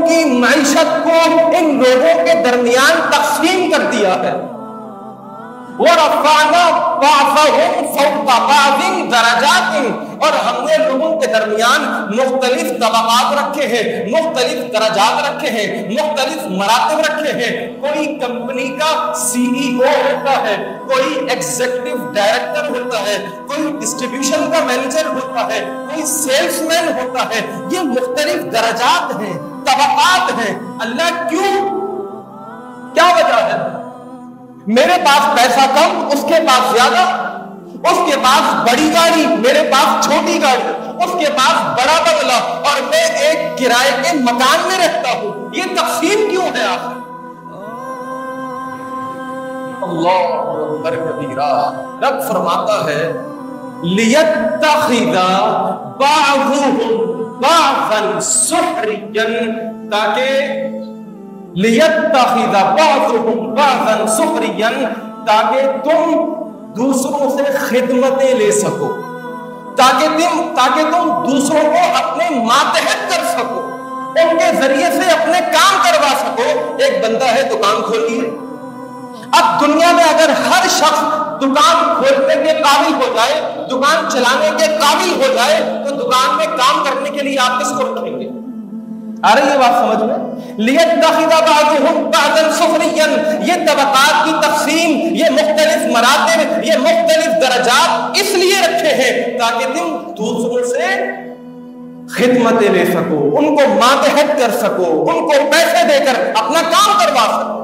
کی معیشت کو ان لوگوں کے درمیان تقسیم کر دیا ہے. وَرَفَعْنَا بَعْضَهُمْ فَوْقَ بَعْضٍ دَرَجَاتٍ، اور ہم نے لوگوں کے درمیان مختلف طبقات رکھے ہیں، مختلف درجات رکھے ہیں، مختلف مراتب رکھے ہیں. کوئی کمپنی کا CEO ہوتا ہے، کوئی ایگزیکٹو ڈائریکٹر ہوتا ہے، کوئی ڈسٹریبیوشن کا مینیجر ہوتا ہے، کوئی سیلس مین ہوتا ہے. یہ مختلف درجات ہیں، طبقات ہیں. اللہ کیوں؟ کیا وجہ ہے؟ میرے پاس پیسہ کم، اس کے پاس زیادہ، اس کے پاس بڑی گاڑی، میرے پاس چھوٹی گاڑی، اس کے پاس بڑا بنگلہ اور میں ایک کرائے کے مکان میں رہتا ہوں. یہ تقسیم کیوں ہے آخر؟ اللہ اکبر کبیرہ. رب فرماتا ہے لِيَتَّخِذَ بَعْضُهُمْ بَعْضًا سُخْرِيًّا، تاکہ لِيَتَّخِذَ بَعْضُهُمْ بَعْضًا سُخْرِيًّا، تاکہ تم دوسروں سے خدمتیں لے سکو، تاکہ تم دوسروں کو اپنے ماتحت کر سکو، ان کے ذریعے سے اپنے کام کروا سکو. ایک بندہ ہے دکان کھولی ہے. اب دنیا میں اگر ہر شخص دکان کھولنے کے قابل ہو جائے، دکان چلانے کے قابل ہو جائے، تو دکان میں کام کرنے کے لیے آپ کس کو رکھیں گے؟ آ رہی ہے بات سمجھ میں؟ لِيَتَّخِذَ بَعْضُهُمْ بَعْضًا سُخْرِيًّا، یہ طبقات کی تقسیم، یہ مختلف مراتب، یہ مختلف درجات اس لیے رکھے ہیں تاکہ تم دوسروں سے خدمتیں لے سکو، ان کو ماتحت کر سکو، ان کو پیسے دے کر اپنا کام کروا سکو.